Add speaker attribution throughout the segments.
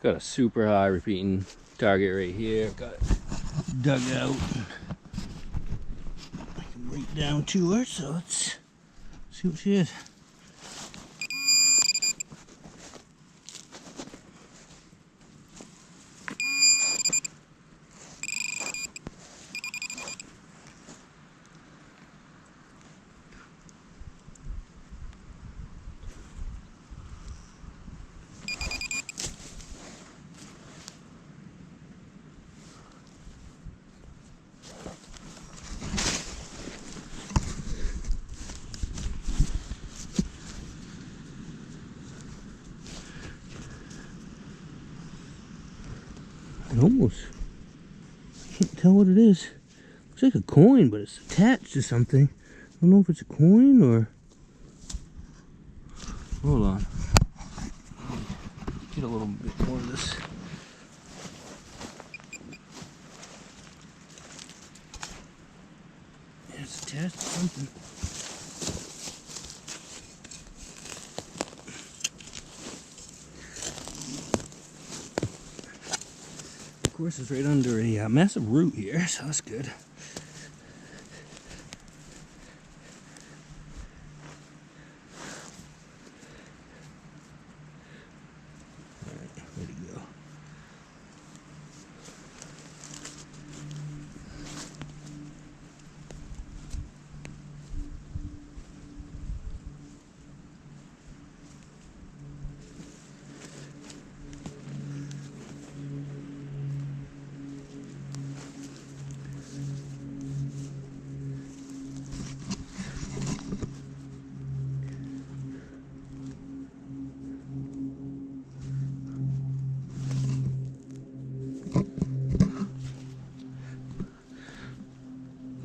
Speaker 1: Got a super high repeating target right here. Got it dug out. I can reach down to her, so let's see what she is. Almost. Can't tell what it is. Looks like a coin, but it's attached to something. I don't know if it's a coin or... Hold on. Get a little bit more of this. Yeah, it's attached to something. Of course, it's right under a massive root here, so that's good. Alright, where'd he go?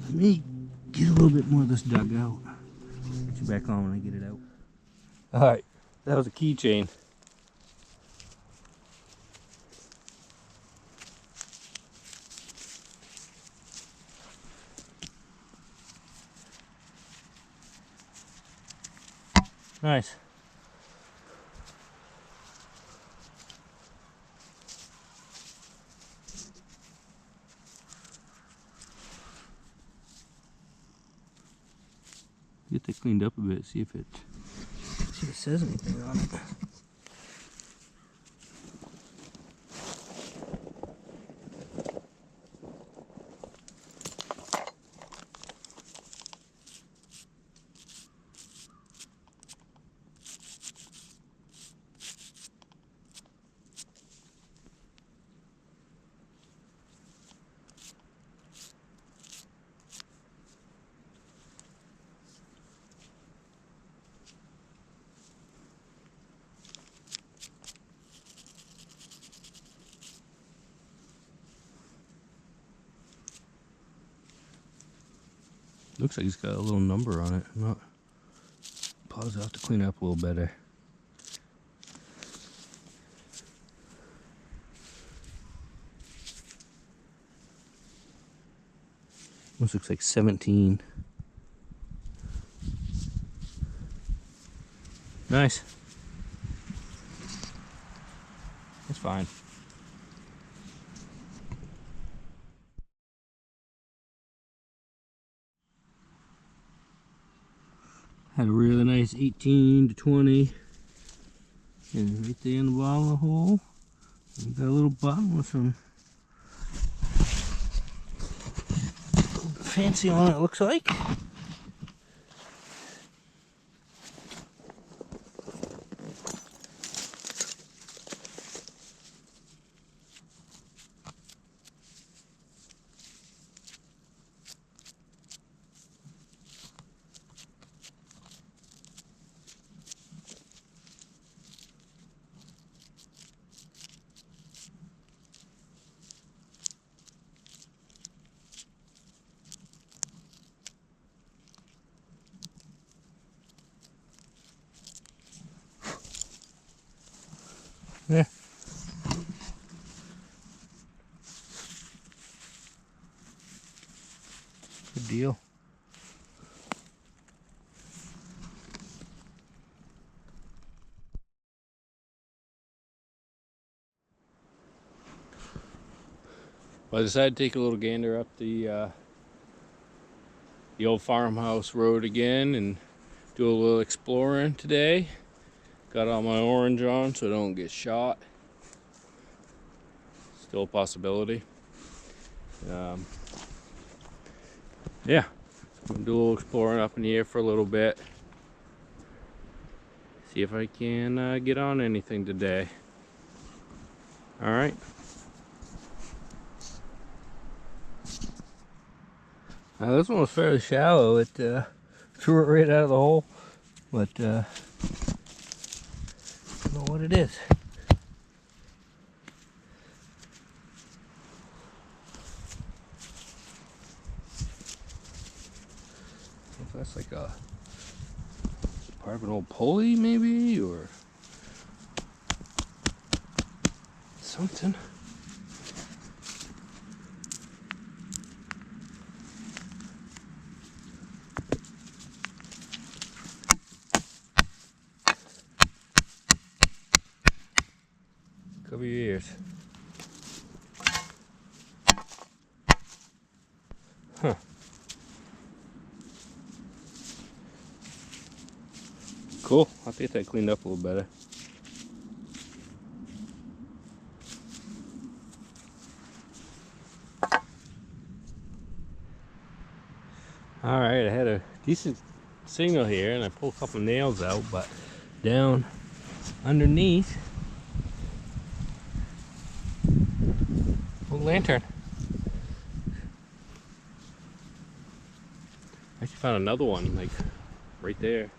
Speaker 1: Let me get a little bit more of this dug out. Put you back on when I get it out. Alright, that was a keychain. Nice. Get that cleaned up a bit, see if it says anything on it. Looks like it's got a little number on it. I'm not positive. I'll have to clean it up a little better. This looks like 17. Nice. That's fine. Had a really nice 18 to 20. And right there in the bottom of the hole, we got a little bottom with some fancy on it, looks like. Yeah. Good deal. Well, I decided to take a little gander up the old farmhouse road again and do a little exploring today. Got all my orange on so I don't get shot. Still a possibility. Yeah, so I'm gonna do a little exploring up in the air for a little bit. See if I can get on anything today. All right. Now this one was fairly shallow. It threw it right out of the hole, but I don't know what it is. If that's like a part of an old pulley, maybe, or something. Cover your ears. Huh. Cool. I'll get that cleaned up a little better. Alright, I had a decent signal here and I pulled a couple nails out, but down underneath, old lantern. I actually found another one, like right there.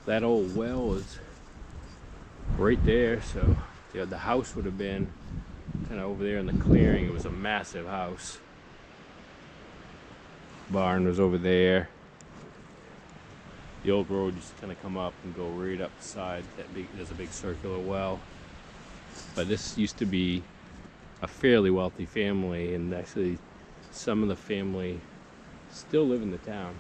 Speaker 1: That old well is right there, so yeah, the house would have been kind of over there in the clearing. It was a massive house. Barn was over there. The old road used to kind of come up and go right up the side. There's a big circular well. But this used to be a fairly wealthy family, and actually some of the family still live in the town.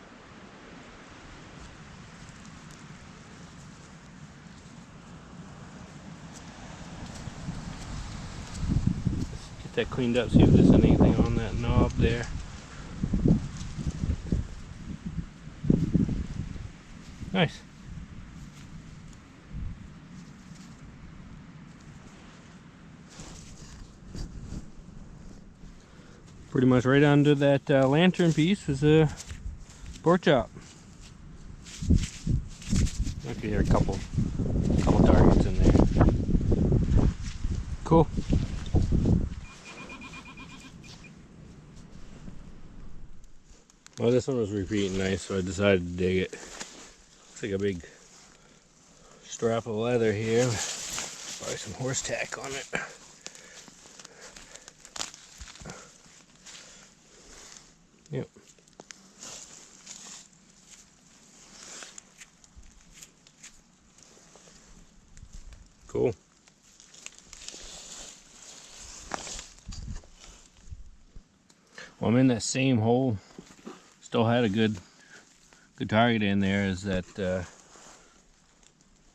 Speaker 1: Let's get that cleaned up, see if there's anything on that knob there. Nice. Pretty much right under that lantern piece was a pork chop. I could hear a couple targets in there. Cool. Well, this one was repeating nice, so I decided to dig it. Looks like a big strap of leather here. Probably some horse tack on it. Yep. Cool. Well, I'm in that same hole. Still had a good target in there. Is that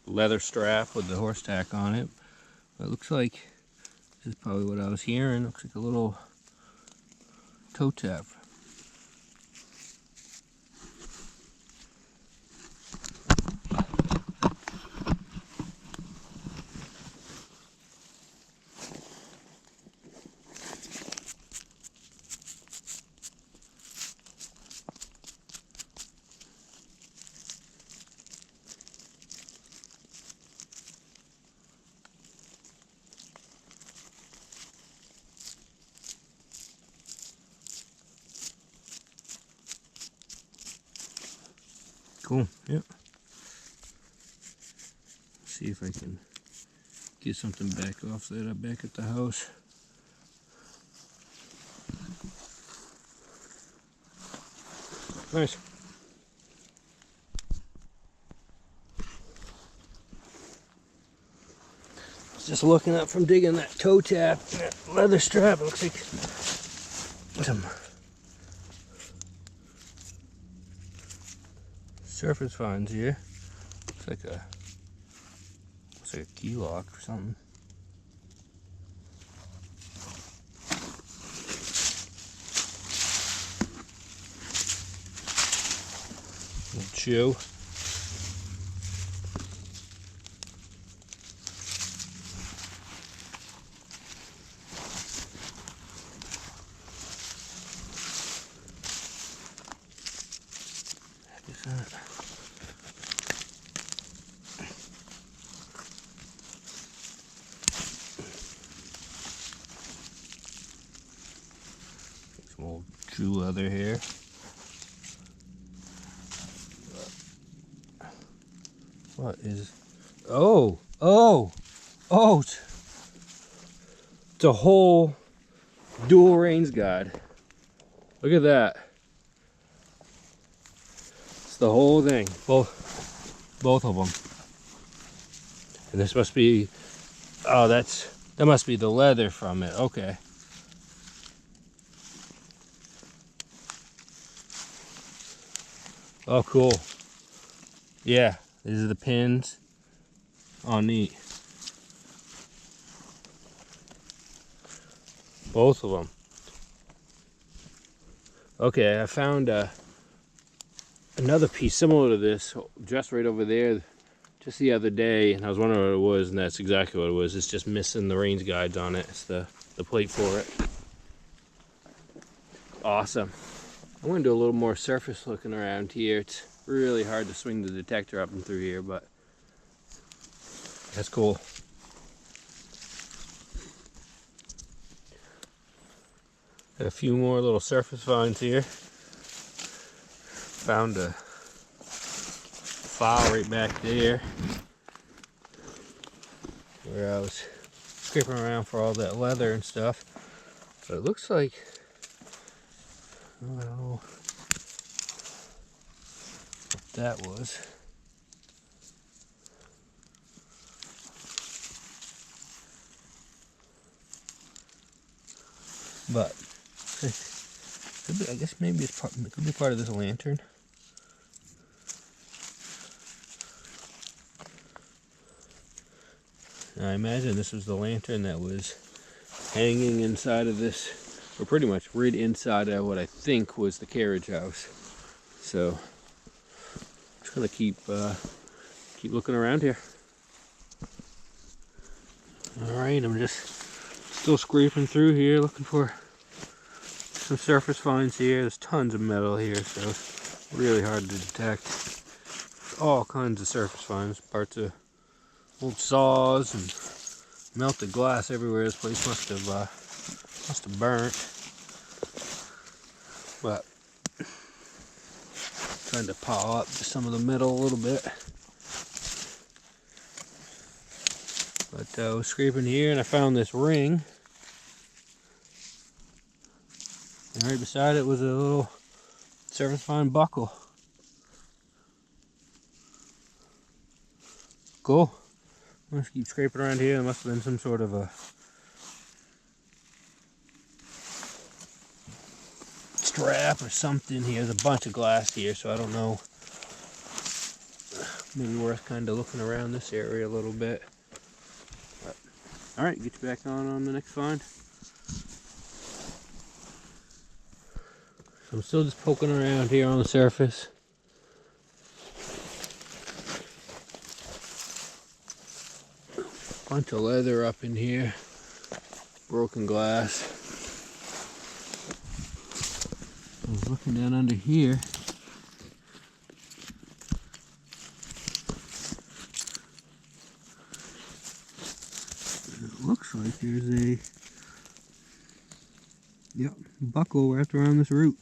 Speaker 1: leather strap with the horse tack on it. But it looks like this is probably what I was hearing. Looks like a little toe tap. Cool, yep. See if I can get something back off that back at the house. Nice. Just looking up from digging that toe tap, that leather strap. It looks like some surface finds here. Looks like a key lock or something. Chew. Some old chew leather here. What is? Oh! It's a whole dual rains guide. Look at that. It's the whole thing. Both of them. And this must be. Oh, that must be the leather from it. Okay. Oh, cool. Yeah, these are the pins. Oh, neat. Both of them. Okay, I found another piece similar to this just right over there just the other day, and I was wondering what it was, and that's exactly what it was. It's just missing the range guides on it. It's the plate for it. Awesome. I'm going to do a little more surface looking around here. It's really hard to swing the detector up and through here, but that's cool. Got a few more little surface finds here. Found a file right back there where I was scraping around for all that leather and stuff. But it looks like, I don't know what that was. But I guess maybe it could be part of this lantern. I imagine this was the lantern that was hanging inside of this, or pretty much right inside of what I think was the carriage house. So I'm just gonna keep looking around here. All right, I'm just still scraping through here, looking for some surface finds here. There's tons of metal here, so it's really hard to detect. All kinds of surface finds, parts of old saws and melted glass everywhere. This place must have burnt. But trying to pile up some of the metal a little bit. But I was scraping here and I found this ring. And right beside it was a little surface find buckle. Cool. I'm gonna keep scraping around here. There must have been some sort of a strap or something here. There's a bunch of glass here, so I don't know. Maybe worth kind of looking around this area a little bit. But, all right, get you back on the next find. I'm still just poking around here on the surface. Bunch of leather up in here. Broken glass. I was looking down under here. It looks like there's a buckle wrapped around this root.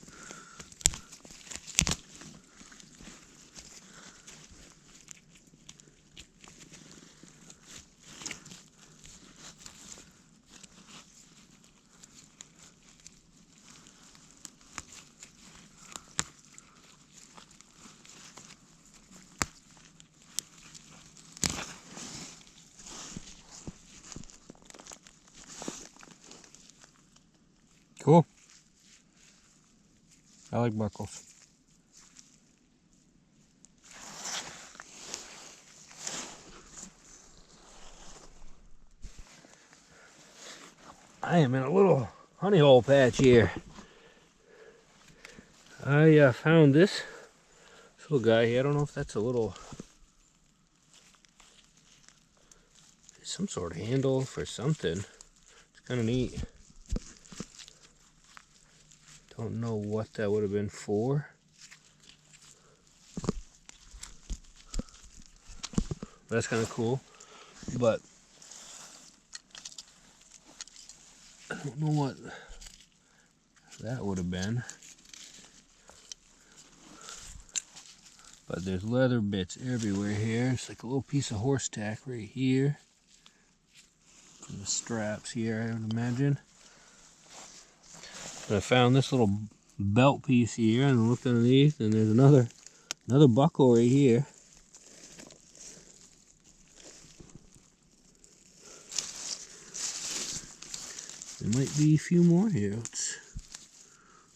Speaker 1: Cool. I like buckles. I am in a little honey hole patch here. I found this little guy here, I don't know if that's a little, some sort of handle for something. It's kind of neat. Don't know what that would have been for. That's kind of cool, but I don't know what that would have been. But there's leather bits everywhere here. It's like a little piece of horse tack right here. And the straps here, I would imagine. And I found this little belt piece here, and I looked underneath, and there's another buckle right here. There might be a few more here. Let's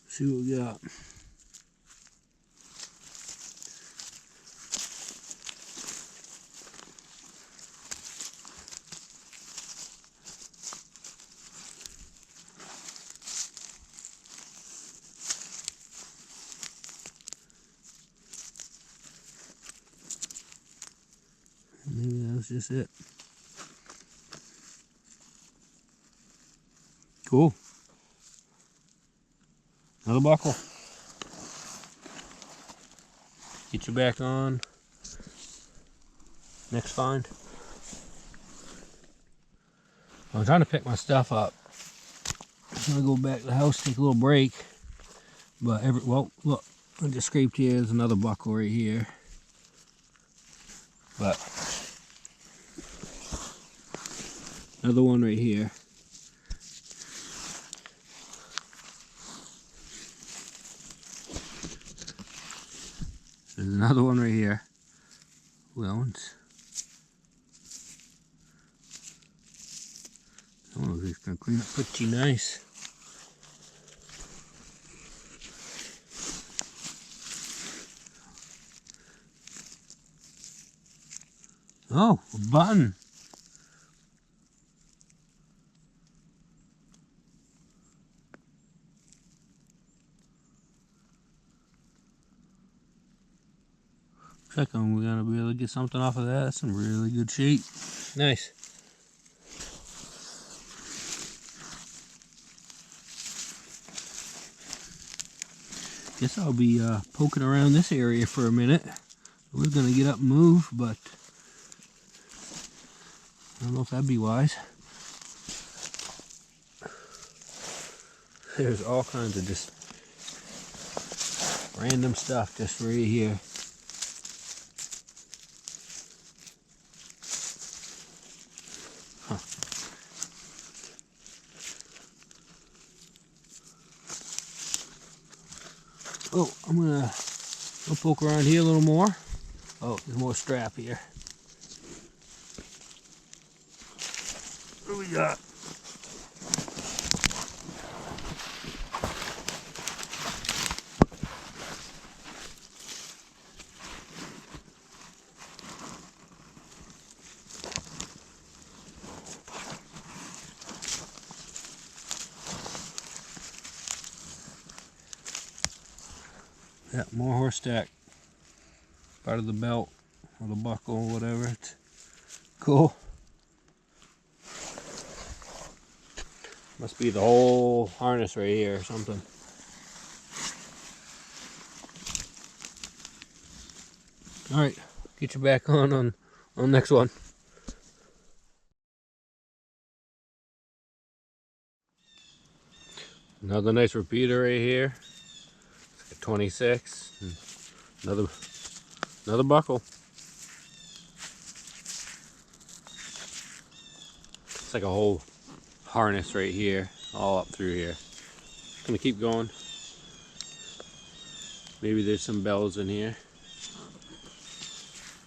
Speaker 1: see what we got. Maybe that was just it. Cool. Another buckle. Get you back on. Next find. I'm trying to pick my stuff up. I'm gonna go back to the house, take a little break. But well, look, I just scraped here. There's another buckle right here. But another one right here. There's another one right here. Well, oh, it's gonna clean up pretty nice. Oh, a button. Check on, we're gonna be able to get something off of that. That's some really good shape. Nice. Guess I'll be poking around this area for a minute. We're gonna get up and move, but I don't know if that'd be wise. There's all kinds of just random stuff just right here. Huh. Oh, I'll poke around here a little more. Oh, there's more strap here. What do we got? Yeah, more horse tack. Part of the belt or the buckle or whatever. It's cool. Must be the whole harness right here or something. Alright, get you back on the next one. Another nice repeater right here. It's like a 26. Another buckle. It's like a whole harness right here, all up through here. Gonna keep going. Maybe there's some bells in here.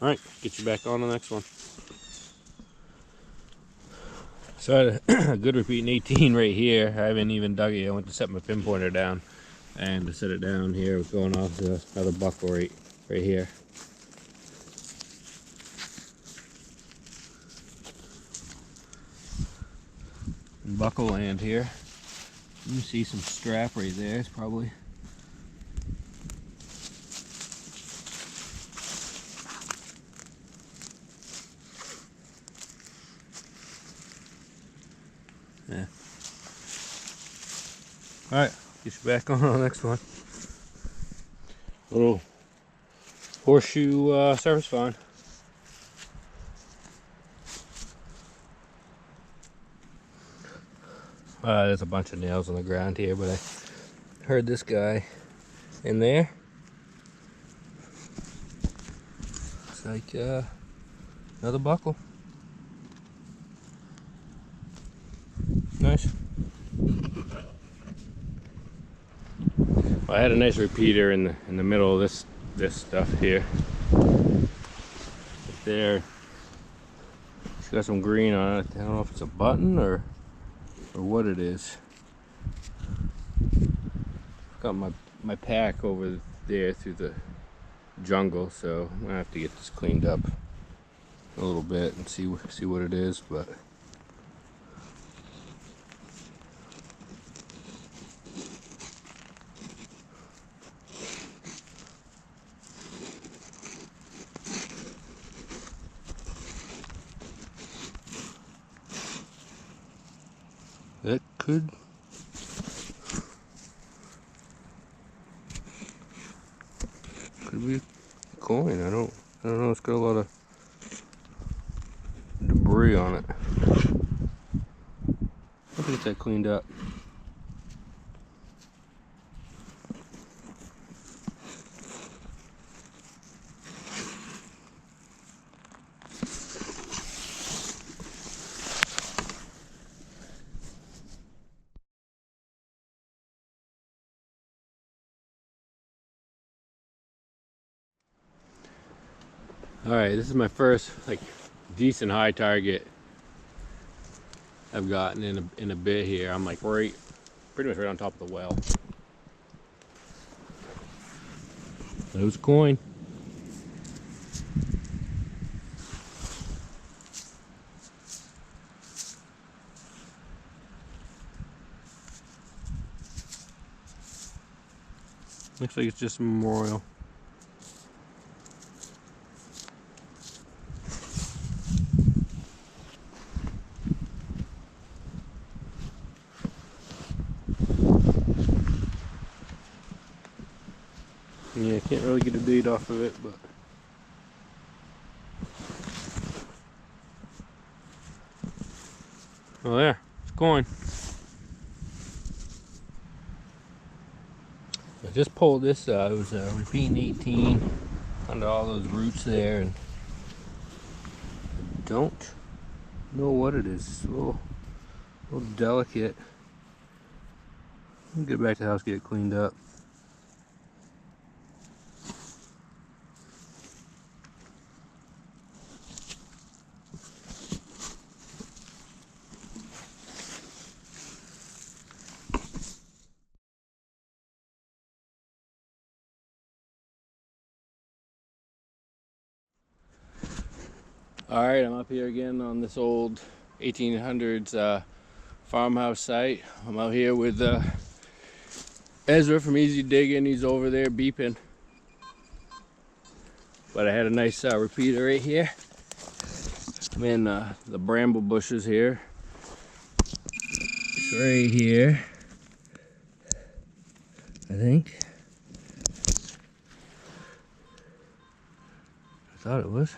Speaker 1: Alright, get you back on the next one. So I had a good repeating 18 right here. I haven't even dug it. I went to set my pinpointer down, and to set it down here, it's going off to another buckle right here. Buckle and here. You see some strap right there. It's probably Alright, get you back on the next one. Little horseshoe surface fawn. There's a bunch of nails on the ground here, but I heard this guy in there. Looks like another buckle. Nice. Well, I had a nice repeater in the middle of this stuff here. There, it's got some green on it. I don't know if it's a button or what it is. I've got my pack over there through the jungle, so I'm gonna have to get this cleaned up a little bit and see what it is, but. That could be a coin. I don't know. It's got a lot of debris on it. I'll get that cleaned up. Alright, this is my first like decent high target I've gotten in a bit here. I'm like pretty much right on top of the well. It was a coin. Looks like it's just a memorial. Yeah, I can't really get a date off of it, but oh, there, it's a coin. I just pulled this out. It was repeating 18 under all those roots there, and I don't know what it is. It's a little delicate. I'll get back to the house, get it cleaned up. Alright, I'm up here again on this old 1800s farmhouse site. I'm out here with Ezra from Easy Digging. He's over there beeping. But I had a nice repeater right here. I'm in the bramble bushes here. It's right here, I think. I thought it was.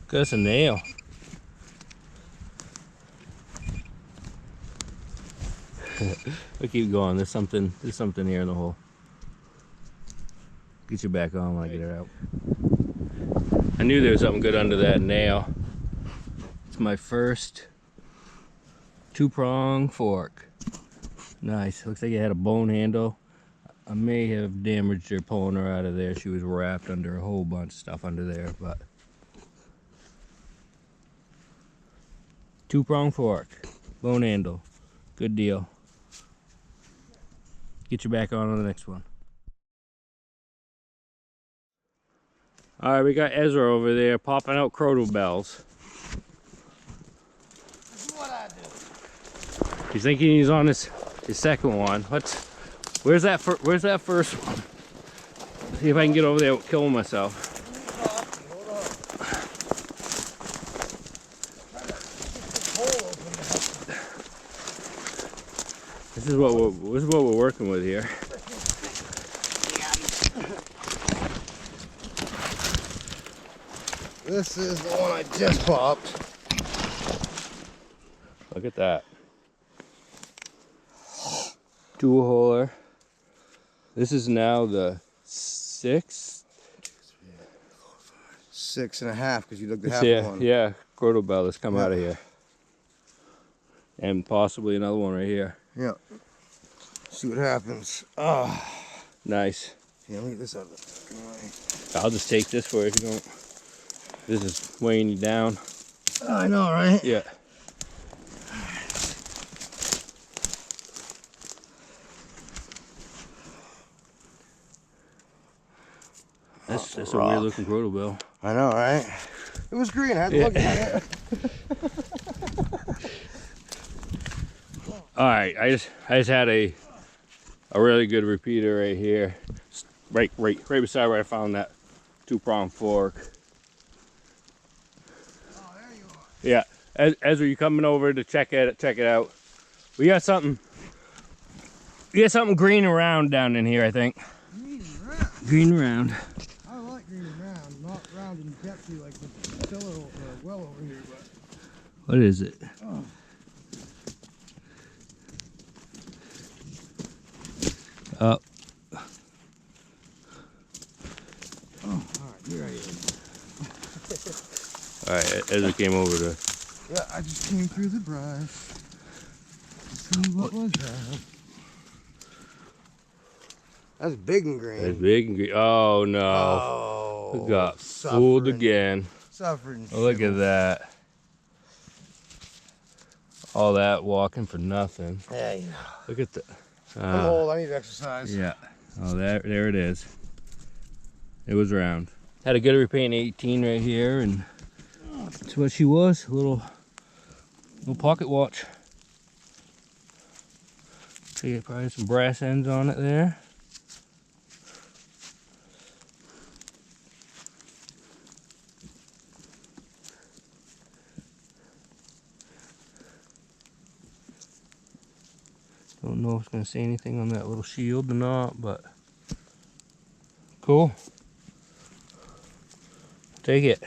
Speaker 1: That's a nail. We keep going. There's something here in the hole. Get you back on when I get it out. I knew there was something good under that nail. It's my first 2-prong fork. Nice. Looks like it had a bone handle. I may have damaged her pulling her out of there. She was wrapped under a whole bunch of stuff under there, but 2-prong fork, bone handle, good deal. Get you back on the next one. All right, we got Ezra over there popping out crotal bells. That's what I do. He's thinking he's on his second one. What's Where's that first one? See if I can get over there without killing myself. This is what we're working with here.
Speaker 2: This is the one I just popped.
Speaker 1: Look at that. Two-holer. This is now the 6th.
Speaker 2: 6.5 because you looked at half one.
Speaker 1: Yeah, Crotal bell has come out of here. And possibly another one right here.
Speaker 2: Yeah. See what happens. Oh.
Speaker 1: Nice.
Speaker 2: Yeah, let me get this out of the way.
Speaker 1: I'll just take this for you if you don't. This is weighing you down.
Speaker 2: I know, right?
Speaker 1: Yeah. That's a weird looking Crotal bell.
Speaker 2: I know, right? It was green. I had to look at it.
Speaker 1: All right, I just had a really good repeater right here, right beside where I found that 2-prong fork.
Speaker 2: Oh, there you are.
Speaker 1: Yeah, as you coming over to check it out, we got something green around down in here, I think.
Speaker 2: Green round.
Speaker 1: Green around.
Speaker 2: I like green round, not round and depthy like the pillow well over here, but.
Speaker 1: What is it?
Speaker 2: Oh.
Speaker 1: Oh,
Speaker 2: Alright, here I am.
Speaker 1: Alright, Ezra came over to...
Speaker 2: Yeah, I just came through the brush to see what was that. That's big and green.
Speaker 1: That's big and green. Oh no.
Speaker 2: Oh,
Speaker 1: We got fooled again.
Speaker 2: Suffering.
Speaker 1: Oh, look at that. All that walking for nothing.
Speaker 2: Yeah.
Speaker 1: Look at the...
Speaker 2: I'm old, I need exercise.
Speaker 1: Yeah. Oh, there it is. It was round. Had a good repaint 18 right here, and that's what she was. A little pocket watch. See, probably some brass ends on it there. Don't know if it's going to say anything on that little shield or not, but cool. Take it.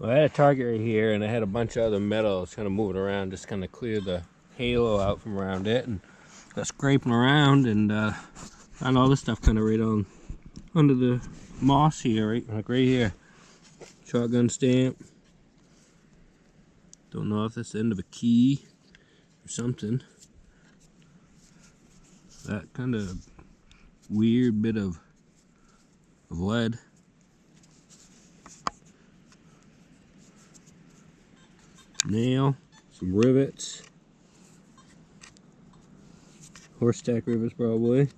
Speaker 1: Well, I had a target right here, and I had a bunch of other metals kind of moving around, just kind of clear the halo out from around it, and got scraping around, and found all this stuff kind of right on under the moss here, right here. Shotgun stamp. Don't know if that's the end of a key or something. That kind of weird bit of lead. Nail, some rivets. Horse tack rivets probably.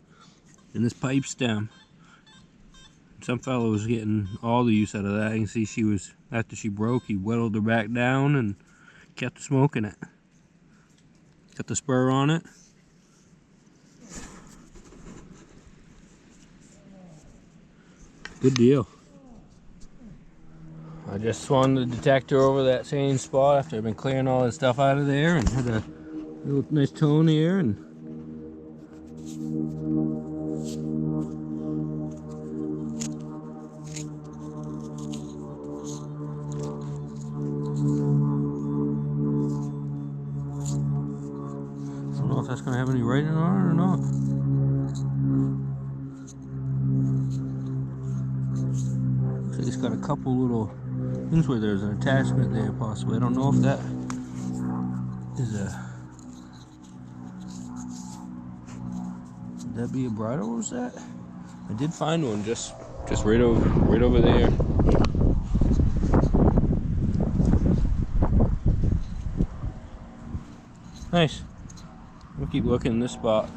Speaker 1: And this pipe stem. Some fellow was getting all the use out of that. You can see she was, after she broke, he whittled her back down and kept smoking it. Got the spur on it. Good deal. I just swung the detector over that same spot after I've been clearing all this stuff out of there, and had a little nice tone here, and I don't know if that's going to have any writing on it or not. Looks like it's got a couple little things where there's an attachment there possibly. I don't know if that is a... Would that be a bridle rosette? I did find one just right over there. Nice. We'll keep looking in this spot.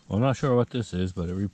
Speaker 1: Well, I'm not sure what this is, but it